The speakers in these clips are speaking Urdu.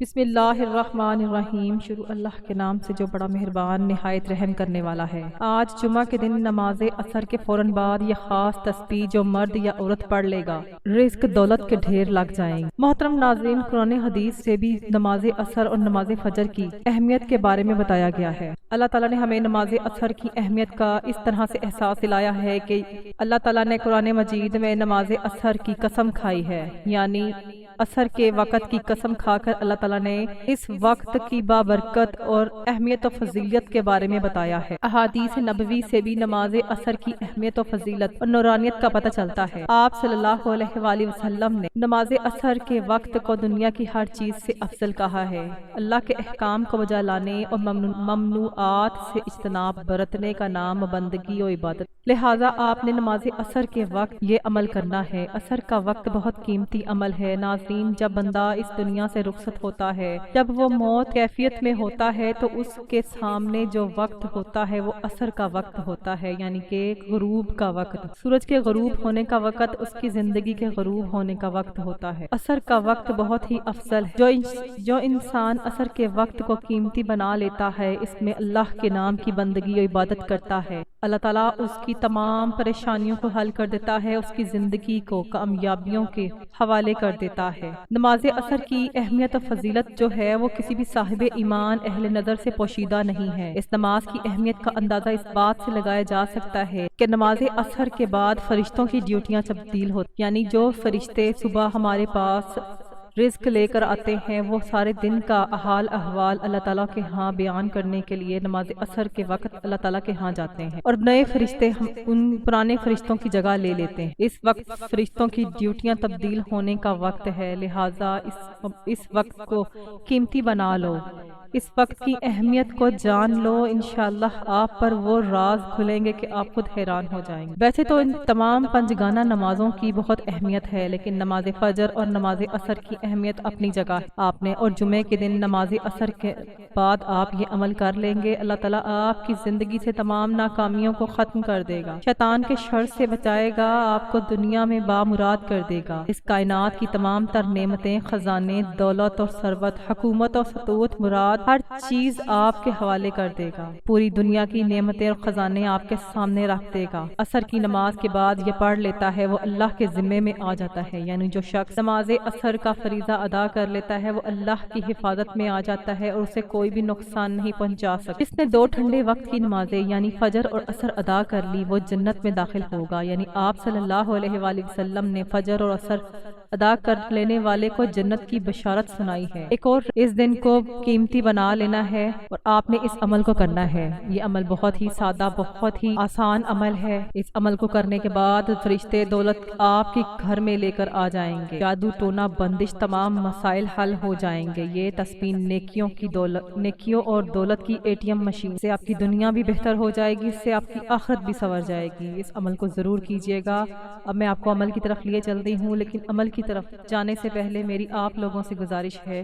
بسم اللہ الرحمن الرحیم۔ شروع اللہ کے نام سے جو بڑا مہربان نہایت رحم کرنے والا ہے۔ آج جمعہ کے دن نماز عصر کے فوراً بعد یہ خاص تسبیح جو مرد یا عورت پڑھ لے گا، رزق دولت کے ڈھیر لگ جائیں گے۔ محترم ناظرین، قرآن حدیث سے بھی نماز عصر اور نماز فجر کی اہمیت کے بارے میں بتایا گیا ہے۔ اللہ تعالیٰ نے ہمیں نماز عصر کی اہمیت کا اس طرح سے احساس دلایا ہے کہ اللہ تعالیٰ نے قرآن مجید میں نماز عصر کی قسم کھائی ہے، یعنی عصر کے وقت کی قسم کھا کر اللہ تعالیٰ نے اس وقت کی بابرکت اور اہمیت و فضیلت کے بارے میں بتایا ہے۔ احادیث نبوی سے بھی نماز عصر کی اہمیت و فضیلت اور نورانیت کا پتہ چلتا ہے۔ آپ صلی اللہ علیہ وآلہ وسلم نے نماز عصر کے وقت کو دنیا کی ہر چیز سے افضل کہا ہے۔ اللہ کے احکام کو بجا لانے اور ممنوعات سے اجتناب برتنے کا نام بندگی و عبادت، لہٰذا آپ نے نماز عصر کے وقت یہ عمل کرنا ہے۔ عصر کا وقت بہت قیمتی عمل ہے۔ ناظرین، جب بندہ اس دنیا سے رخصت ہوتا ہے، جب وہ موت کیفیت میں ہوتا ہے، تو اس کے سامنے جو وقت ہوتا ہے وہ عصر کا وقت ہوتا ہے، یعنی کہ غروب کا وقت۔ سورج کے غروب ہونے کا وقت اس کی زندگی کے غروب ہونے کا وقت ہوتا ہے۔ عصر کا وقت بہت ہی افضل ہے۔ جو انسان عصر کے وقت کو قیمتی بنا لیتا ہے، اس میں اللہ کے نام کی بندگی و عبادت کرتا ہے، اللہ تعالیٰ اس کی تمام پریشانیوں کو حل کر دیتا ہے، اس کی زندگی کو کامیابیوں کے حوالے کر دیتا ہے۔ نماز عصر کی اہمیت و فضیلت جو ہے وہ کسی بھی صاحب ایمان اہل نظر سے پوشیدہ نہیں ہے۔ اس نماز کی اہمیت کا اندازہ اس بات سے لگایا جا سکتا ہے کہ نماز عصر کے بعد فرشتوں کی ڈیوٹیاں تبدیل ہوتی، یعنی جو فرشتے صبح ہمارے پاس رزق لے کر آتے ہیں، وہ سارے دن کا حال احوال اللہ تعالیٰ کے ہاں بیان کرنے کے لیے نماز عصر کے وقت اللہ تعالیٰ کے ہاں جاتے ہیں، اور نئے فرشتے ان پرانے فرشتوں کی جگہ لے لیتے ہیں۔ اس وقت فرشتوں کی ڈیوٹیاں تبدیل ہونے کا وقت ہے، لہٰذا اس وقت کو قیمتی بنا لو، اس وقت کی اہمیت کو جان لو۔ انشاءاللہ آپ پر وہ راز کھلیں گے کہ آپ خود حیران ہو جائیں گے۔ ویسے تو ان تمام پنجگانہ نمازوں کی بہت اہمیت ہے، لیکن نماز فجر اور نماز عصر کی اہمیت اپنی جگہ ہے۔ آپ نے اور جمعے کے دن نماز عصر کے بعد آپ یہ عمل کر لیں گے، اللہ تعالیٰ آپ کی زندگی سے تمام ناکامیوں کو ختم کر دے گا، شیطان کے شر سے بچائے گا، آپ کو دنیا میں بامراد کر دے گا۔ اس کائنات کی تمام تر نعمتیں، خزانے، دولت اور ثروت، حکومت اور سطوت، مراد، ہر چیز آپ کے حوالے کر دے گا۔ پوری دنیا کی نعمتیں اور خزانے آپ کے سامنے رکھ دے گا۔ عصر کی نماز کے بعد یہ پڑھ لیتا ہے وہ اللہ کے ذمے میں آ جاتا ہے، یعنی جو شخص نماز عصر کا فریضہ ادا کر لیتا ہے وہ اللہ کی حفاظت میں آ جاتا ہے اور اسے کوئی بھی نقصان نہیں پہنچا سکتا۔ جس نے 2 ٹھنڈے وقت کی نمازیں یعنی فجر اور عصر ادا کر لی، وہ جنت میں داخل ہوگا، یعنی آپ صلی اللہ علیہ وآلہ وسلم نے فجر اور عصر ادا کر لینے والے کو جنت کی بشارت سنائی ہے۔ ایک اور اس دن کو قیمتی بنا لینا ہے اور آپ نے اس عمل کو کرنا ہے۔ یہ عمل بہت ہی سادہ، بہت ہی آسان عمل ہے۔ اس عمل کو کرنے کے بعد فرشتے دولت آپ کے گھر میں لے کر آ جائیں گے، جادو ٹونا بندش تمام مسائل حل ہو جائیں گے۔ یہ تسبیح نیکیوں اور دولت کی ATM مشین سے آپ کی دنیا بھی بہتر ہو جائے گی، اس سے آپ کی آخرت بھی سنور جائے گی۔ اس عمل کو ضرور کیجیے گا۔ اب میں آپ کو عمل کی طرف لیے چلتی ہوں، لیکن عمل کی طرف جانے سے پہلے میری آپ لوگوں سے گزارش ہے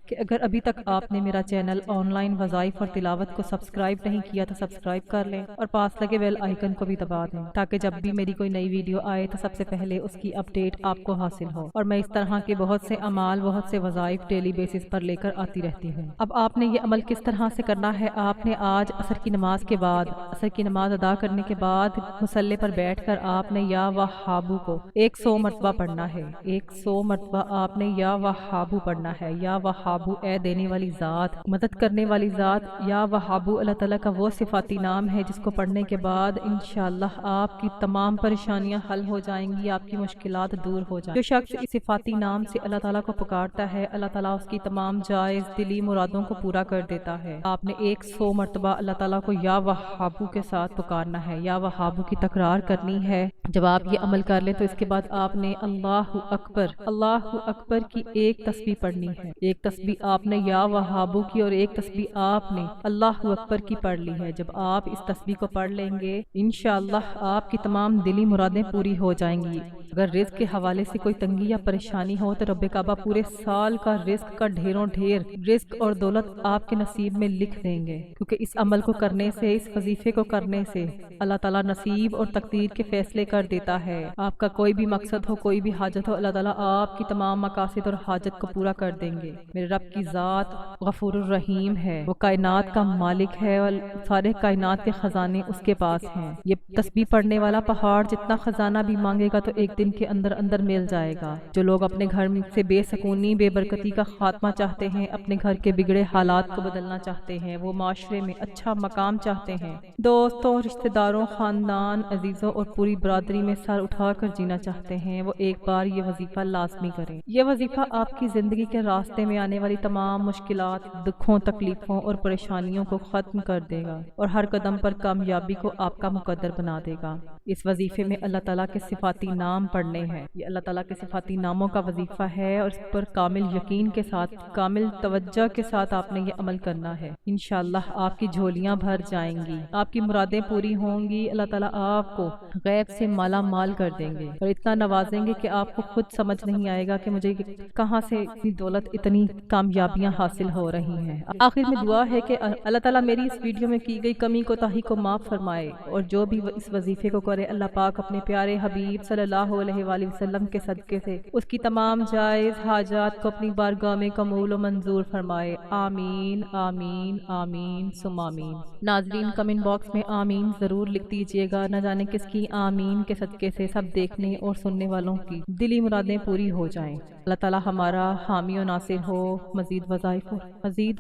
کہ اگر ابھی تک آپ نے میرا چینل آن لائن وظائف اور تلاوت کو سبسکرائب نہیں کیا تو سبسکرائب کر لیں اور پاس لگے بیل آئیکن کو بھی دبا دیں، تاکہ جب بھی میری کوئی نئی ویڈیو آئے تو سب سے پہلے اس کی اپڈیٹ آپ کو حاصل ہو، اور میں اس طرح کے بہت سے اعمال، بہت سے وظائف ڈیلی بیسس پر لے کر آتی رہتی ہوں۔ اب آپ نے یہ عمل کس طرح سے کرنا ہے؟ آپ نے آج عصر کی نماز کے بعد، عصر کی نماز ادا کرنے کے بعد مصلی پر بیٹھ کر آپ نے یا وہابو کو 100 مرتبہ پڑھنا ہے۔ 100 مرتبہ آپ نے یا وہابو پڑھنا ہے۔ یا وہابو، اے دینے والی ذات، مدد کرنے والی ذات۔ یا وہابو اللہ تعالیٰ کا وہ صفاتی نام ہے جس کو پڑھنے کے بعد انشاءاللہ آپ کی تمام پریشانیاں حل ہو جائیں گی، آپ کی مشکلات دور ہو جائیں گی۔ جو شخص اس صفاتی نام سے اللہ تعالیٰ کو پکارتا ہے، اللہ تعالیٰ اس کی تمام جائز دلی مرادوں کو پورا کر دیتا ہے۔ آپ نے 100 مرتبہ اللہ تعالیٰ کو یا وہابو کے ساتھ پکارنا ہے، یا وہابو کی تکرار کرنی ہے۔ جب آپ یہ عمل کر لیں تو اس کے بعد آپ نے اللہ اکبر کی ایک تسبیح پڑھنی ہے۔ ایک تسبیح آپ نے یا وہابو کی اور ایک تسبیح آپ نے اللہ اکبر کی پڑھ لی ہے۔ جب آپ اس تسبیح کو پڑھ لیں گے انشاءاللہ آپ کی تمام دلی مرادیں پوری ہو جائیں گی۔ اگر رزق کے حوالے سے کوئی تنگی یا پریشانی ہو تو رب کعبہ پورے سال کا رزق کا ڈھیروں ڈھیر رزق اور دولت آپ کے نصیب میں لکھ دیں گے، کیونکہ اس عمل کو کرنے سے، اس وظیفے کو کرنے سے اللہ تعالیٰ نصیب اور تقدیر کے فیصلے کر دیتا ہے۔ آپ کا کوئی بھی مقصد ہو، کوئی بھی حاجت ہو، اللہ تعالیٰ آپ کی تمام مقاصد اور حاجت کو پورا کر دیں گے۔ میرے رب کی ذات غفور الرحیم ہے، وہ کائنات کا مالک ہے اور سارے کائنات کے خزانے اس کے پاس ہیں۔ یہ تسبیح پڑھنے والا پہاڑ جتنا خزانہ بھی مانگے گا تو ایک دن کے اندر اندر مل جائے گا۔ جو لوگ اپنے گھر سے بے سکونی، بے برکتی کا خاتمہ چاہتے ہیں، اپنے گھر کے بگڑے حالات کو بدلنا چاہتے ہیں، وہ معاشرے میں اچھا مقام چاہتے ہیں، دوستوں، رشتہ داروں، خاندان، عزیزوں اور پوری برادری میں سر اٹھا کر جینا چاہتے ہیں، وہ ایک بار یہ وظیفہ لازمی کریں۔ یہ وظیفہ آپ کی زندگی کے راستے میں آنے والی تمام مشکلات، دکھوں، تکلیفوں اور پریشانیوں کو ختم کر دے گا اور ہر قدم پر کامیابی کو آپ کا مقدر بنا دے گا۔ اس وظیفے میں اللہ تعالیٰ کے صفاتی نام پڑھنے ہیں۔ یہ اللہ تعالیٰ کے صفاتی ناموں کا وظیفہ ہے اور اس پر کامل یقین کے ساتھ، کامل توجہ کے ساتھ آپ نے یہ عمل کرنا ہے۔ انشاءاللہ آپ کی جھولیاں بھر جائیں گی، آپ کی مرادیں پوری ہوں گی، اللہ تعالیٰ آپ کو غیب سے مالا مال کر دیں گے اور اتنا نوازیں گے کہ آپ کو خود سمجھ نہیں آئے گا کہ مجھے کہاں سے اتنی دولت، اتنی کامیابیاں حاصل ہو رہی ہیں۔ آخر میں دعا ہے کہ اللہ تعالیٰ میری اس ویڈیو میں کی گئی کمی کوتاہی کو معاف فرمائے اور جو بھی اس وظیفے کو کرے، اللہ پاک اپنے پیارے حبیب صلی اللہ علیہ وآلہ وسلم کے صدقے سے اس کی تمام جائز حاجات کو اپنی بارگاہ میں قبول و منظور فرمائے۔ آمین آمین آمین ثم آمین۔ ناظرین کمنٹ باکس میں آمین ضرور لکھ دیجیے گا، نہ جانے کس کی آمین کے صدقے سے سب دیکھنے اور سننے والوں کی دلی مرادیں پوری ہو جائیں۔ اللہ تعالیٰ ہمارا حامی و ناصر ہو۔ مزید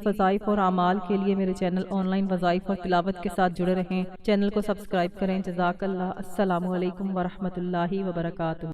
وظائف اور اعمال کے لیے میرے چینل آن لائن وظائف اور تلاوت کے ساتھ جڑے رہیں۔ چینل کو سبسکرائب کریں۔ جزاک اللہ۔ السلام علیکم ورحمۃ اللہ وبرکاتہ۔